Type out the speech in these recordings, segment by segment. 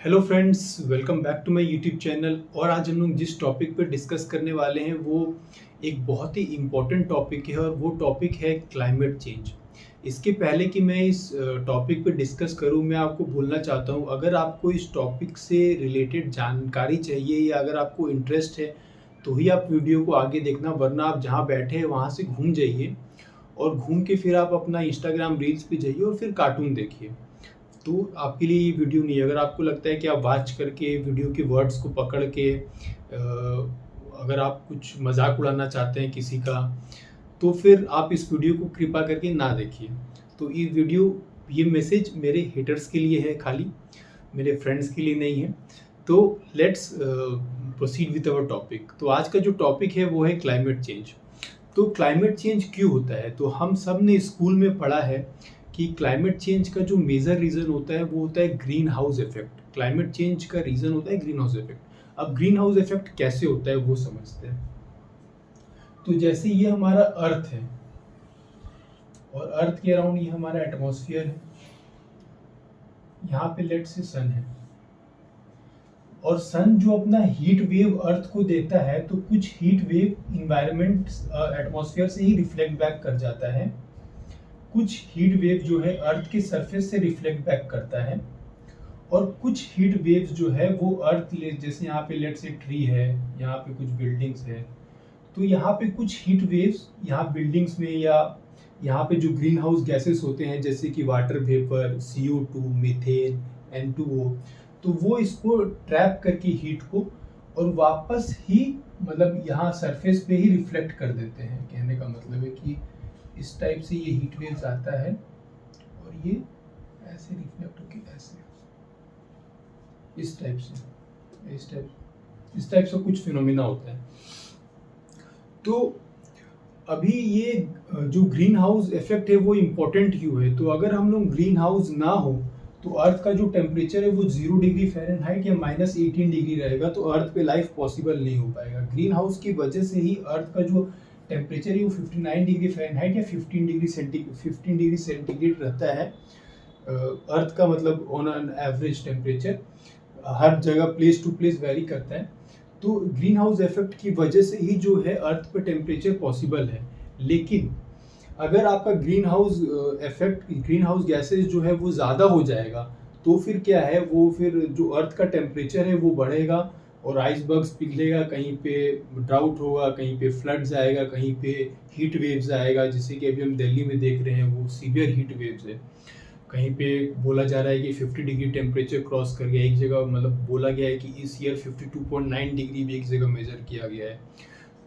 Hello friends, welcome back to my YouTube channel. और आज हम लोग जिस टॉपिक पे डिस्कस करने वाले हैं वो एक बहुत ही इम्पोर्टेंट टॉपिक है और वो टॉपिक है क्लाइमेट चेंज। इसके पहले कि मैं इस टॉपिक पे डिस्कस करूं, मैं आपको बोलना चाहता हूं, अगर आपको इस टॉपिक से रिलेटेड जानकारी चाहिए या अगर आपको इंटरेस्ट है तो ही आप वीडियो को आगे देखना, वरना आप जहां बैठे हैं वहां से घूम जाइए और घूम के फिर आप अपना इंस्टाग्राम रील्स पे जाइए और फिर कार्टून देखिए। तो आपके लिए ये वीडियो नहीं है। अगर आपको लगता है कि आप वॉच करके वीडियो के वर्ड्स को पकड़ के अगर आप कुछ मजाक उड़ाना चाहते हैं किसी का, तो फिर आप इस वीडियो को कृपा करके ना देखिए। तो ये मैसेज मेरे हेटर्स के लिए है खाली, मेरे फ्रेंड्स के लिए नहीं है। तो let's proceed with our topic. तो आज का जो टॉपिक है वो है क्लाइमेट चेंज। तो क्लाइमेट चेंज क्यों होता है? तो हम सब ने स्कूल में पढ़ा है कि क्लाइमेट चेंज का जो मेजर रीज़न होता है वो होता है green house effect. Climate change का रीज़न होता है ग्रीन हाउस इफेक्ट। अब ग्रीन हाउस इफेक्ट कैसे होता है वो समझते हैं। तो जैसे ये हमारा अर्थ है और अर्थ के अराउंड ये हमारा एटमॉस्फेयर है, यहाँ पे लेट से सन है, और सन जो अपना हीट वेव अर्थ को देता है तो कुछ हीट वेव इन्वायरमेंट एटमॉस्फेयर से ही रिफ्लेक्ट बैक कर जाता है, कुछ हीट वेव जो है अर्थ के सरफेस से रिफ्लेक्ट बैक करता है, और कुछ हीट वेव्स जो है वो अर्थ, जैसे यहाँ पे लेट से ट्री है, यहाँ पे कुछ बिल्डिंग्स है, तो यहाँ पे कुछ हीट वेव्स यहाँ बिल्डिंग्स में या यहाँ पे जो ग्रीन हाउस गैसेस होते हैं जैसे कि water vapour, CO2, methane, N2O, तो वो इसको ट्रैप करके हीट को और वापस ही मतलब यहाँ सरफेस पे ही रिफ्लेक्ट कर देते हैं। कहने का मतलब है कि इस टाइप से ये हीट वेव्स आता है और ये ऐसे रिफ्लेक्ट होके ऐसे इस टाइप से कुछ फिनोमिना होता है। तो अभी ये जो ग्रीन हाउस इफेक्ट है वो इम्पोर्टेंट क्यों है? तो अगर हम लोग ग्रीन हाउस ना हो तो अर्थ का जो टेम्परेचर है वो 0 डिग्री फ़ारेनहाइट या -18 डिग्री रहेगा, तो अर्थ पे लाइफ पॉसिबल नहीं हो पाएगा। ग्रीन हाउस की वजह से ही अर्थ का जो टेम्परेचर है वो 59 डिग्री फ़ारेनहाइट या 15 डिग्री सेंटीग्रेड रहता है। अर्थ का मतलब ऑन एन एवरेज टेम्परेचर हर जगह प्लेस टू प्लेस वेरी करता है। तो ग्रीन हाउस इफेक्ट की वजह से ही जो है अर्थ पर टेम्परेचर पॉसिबल है। लेकिन अगर आपका green house effect, green house gases जो है वो ज़्यादा हो जाएगा तो फिर क्या है, वो फिर जो अर्थ का टेम्परेचर है वो बढ़ेगा और आइसबर्ग्स पिघलेगा, कहीं पे ड्राउट होगा, कहीं पे फ्लड्स आएगा, कहीं पे हीट वेव्स आएगा, जैसे कि अभी हम दिल्ली में देख रहे हैं वो सीवियर हीट वेव्स है। कहीं पे बोला जा रहा है कि 50 डिग्री टेम्परेचर क्रॉस कर गया एक जगह, मतलब बोला गया है कि इस ईयर 52.9 डिग्री भी एक जगह मेजर किया गया है।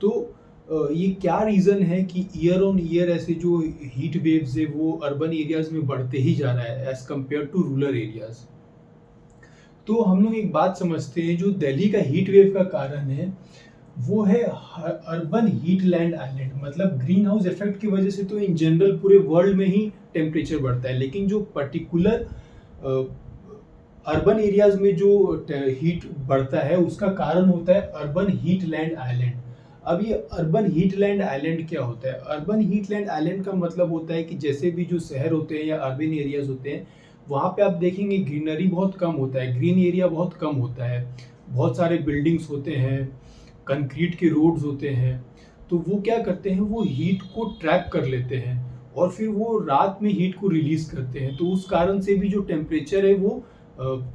तो ये क्या रीज़न है कि ईयर ऑन ईयर ऐसे जो हीट वेव्स है वो अर्बन एरियाज में बढ़ते ही जा रहा है as compared to rural areas. तो हम लोग एक बात समझते हैं, जो दिल्ली का हीट वेव का कारण है वो है अर्बन हीट लैंड आइलैंड। मतलब ग्रीन हाउस इफेक्ट की वजह से तो इन जनरल पूरे वर्ल्ड में ही टेम्परेचर बढ़ता है, लेकिन जो पर्टिकुलर अर्बन एरियाज में जो हीट बढ़ता है उसका कारण होता है अर्बन हीट लैंड आइलैंड। अब ये अर्बन हीट लैंड आइलैंड क्या होता है? अर्बन हीट लैंड आइलैंड का मतलब होता है कि जैसे भी जो शहर होते हैं या अर्बन एरियाज होते हैं वहाँ पे आप देखेंगे ग्रीनरी बहुत कम होता है, ग्रीन एरिया बहुत कम होता है, बहुत सारे बिल्डिंग्स होते हैं, कंक्रीट के रोड्स होते हैं। तो वो क्या करते हैं, वो हीट को ट्रैप कर लेते हैं और फिर वो रात में हीट को रिलीज करते हैं। तो उस कारण से भी जो टेम्परेचर है वो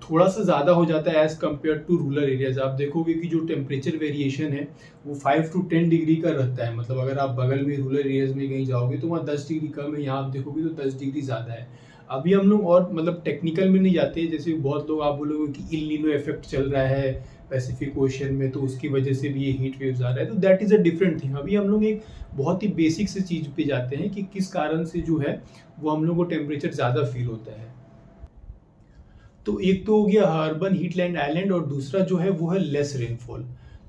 थोड़ा सा ज़्यादा हो जाता है as compared to rural areas. आप देखोगे कि जो टेम्परेचर वेरिएशन है वो 5 to 10 डिग्री का रहता है। मतलब अगर आप बगल में रूरल एरियाज में कहीं जाओगे तो वहाँ 10 डिग्री कम है, यहाँ आप देखोगे तो 10 डिग्री ज़्यादा है। अभी हम लोग और मतलब टेक्निकल में नहीं जाते, जैसे बहुत लोग आप बोलोगे कि इल नीनो इफेक्ट चल रहा है पैसिफिक ओशन में तो उसकी वजह से भी ये हीट वेव्स आ रहा है, तो that is a different thing. अभी हम लोग एक बहुत ही बेसिक से चीज़ पे जाते हैं कि किस कारण से जो है वो हम लोग को टेम्परेचर ज़्यादा फील होता है। तो एक तो हो गया अर्बन हीटलैंड आइलैंड और दूसरा जो है वो है लेस रेनफॉल।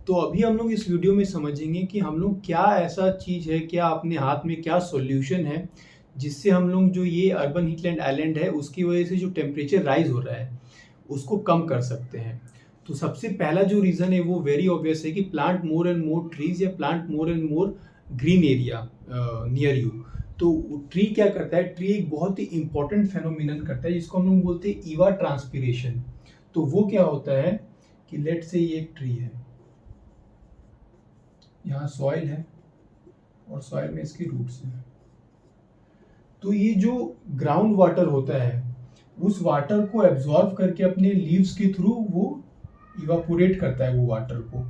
तो अभी हम लोग इस वीडियो में समझेंगे कि हम लोग क्या ऐसा चीज़ है, क्या अपने हाथ में क्या सॉल्यूशन है जिससे हम लोग जो ये अर्बन हीटलैंड आइलैंड है उसकी वजह से जो टेम्परेचर राइज हो रहा है उसको कम कर सकते हैं। तो सबसे पहला जो रीज़न है वो वेरी ऑब्वियस है कि plant more and more trees या plant more and more green area near you. तो ट्री क्या करता है, ट्री एक बहुत ही इंपॉर्टेंट फेनोमिनन करता है जिसको हम लोग बोलते हैं ईवा ट्रांसपिरेशन। तो वो क्या होता है कि लेट से ये एक ट्री है, यहाँ सॉइल है और सॉइल में इसकी रूट्स हैं। तो ये जो ग्राउंड वाटर होता है उस वाटर को एब्जॉर्ब करके अपने लीव्स के थ्रू वो इवापोरेट करता है वो वाटर को।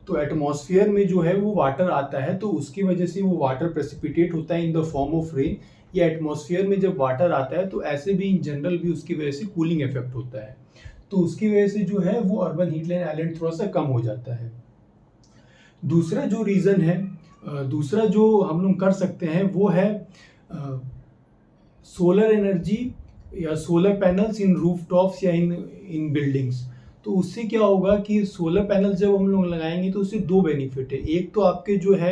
तो एटमॉस्फेयर में जो है वो वाटर आता है, तो उसकी वजह से वो वाटर प्रेसिपिटेट होता है in the form of rain. या एटमॉस्फेयर में जब वाटर आता है तो ऐसे भी इन जनरल भी उसकी वजह से कूलिंग इफेक्ट होता है, तो उसकी वजह से जो है वो अर्बन हीटलैंड आइलैंड थोड़ा सा कम हो जाता है। दूसरा जो रीज़न है, दूसरा जो हम लोग कर सकते हैं वो है सोलर एनर्जी या सोलर पैनल्स इन रूफटॉप्स या इन बिल्डिंग्स। तो उससे क्या होगा कि सोलर पैनल जब हम लोग लगाएंगे तो उससे दो बेनिफिट है। एक तो आपके जो है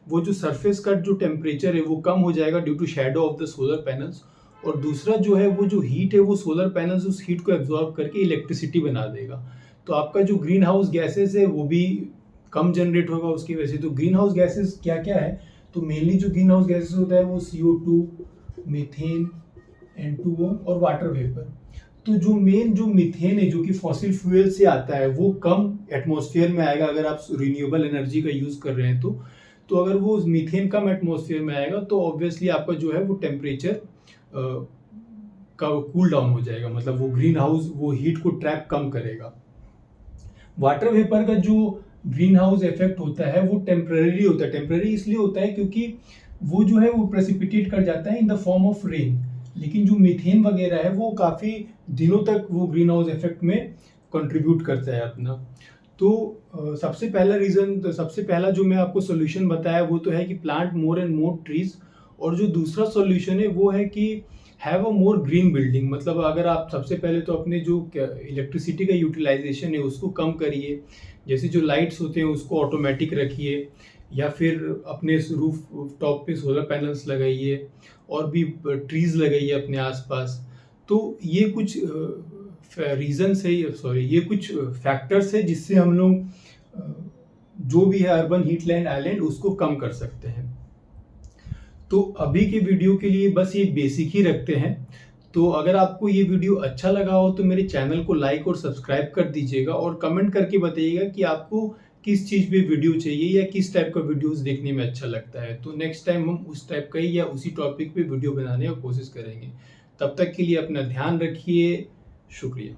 वो जो सरफेस का जो टेम्परेचर है वो कम हो जाएगा due to shadow of the solar panels, और दूसरा जो है वो जो हीट है वो सोलर पैनल्स उस हीट को एब्जॉर्ब करके इलेक्ट्रिसिटी बना देगा। तो आपका जो ग्रीन हाउस गैसेस है वो भी कम जनरेट होगा उसकी वजह से। तो ग्रीन हाउस गैसेस क्या क्या है, तो मेनली जो ग्रीन हाउस गैसेस होता है वो CO2, मीथेन, N2O और वाटर वेपर। तो जो मेन जो मीथेन है जो कि फॉसिल फ्यूल से आता है वो कम एटमॉस्फेयर में आएगा अगर आप रिन्यूएबल एनर्जी का यूज़ कर रहे हैं तो अगर वो मीथेन कम एटमॉस्फेयर में आएगा तो ऑब्वियसली आपका जो है वो टेम्परेचर का कूल डाउन हो जाएगा, मतलब वो ग्रीन हाउस वो हीट को ट्रैप कम करेगा। वाटर वेपर का जो ग्रीन हाउस इफेक्ट होता है वो टेम्परेरी होता है। टेम्परेरी इसलिए होता है क्योंकि वो जो है वो प्रेसिपिटेट कर जाता है in the form of rain, लेकिन जो मीथेन वगैरह है वो काफ़ी दिनों तक वो ग्रीन हाउस इफेक्ट में कंट्रीब्यूट करता है अपना। तो सबसे पहला रीज़न, तो सबसे पहला जो मैं आपको सोल्यूशन बताया वो तो है कि plant more and more trees, और जो दूसरा सोल्यूशन है वो है कि have a more green building. मतलब अगर आप सबसे पहले तो अपने जो इलेक्ट्रिसिटी का यूटिलाइजेशन है उसको कम करिए, जैसे जो लाइट्स होते हैं उसको ऑटोमेटिक रखिए, या फिर अपने रूफ टॉप पे सोलर पैनल्स लगाइए, और भी ट्रीज लगाइए अपने आसपास। तो ये कुछ रीजंस है, ये कुछ फैक्टर्स है जिससे हम लोग जो भी है अर्बन हीटलैंड आइलैंड उसको कम कर सकते हैं। तो अभी के वीडियो के लिए बस ये बेसिक ही रखते हैं। तो अगर आपको ये वीडियो अच्छा लगा हो तो मेरे चैनल को लाइक और सब्सक्राइब कर दीजिएगा, और कमेंट करके बताइएगा कि आपको किस चीज़ पे वीडियो चाहिए या किस टाइप का वीडियोस देखने में अच्छा लगता है। तो नेक्स्ट टाइम हम उस टाइप का ही या उसी टॉपिक पे वीडियो बनाने की कोशिश करेंगे। तब तक के लिए अपना ध्यान रखिए। शुक्रिया।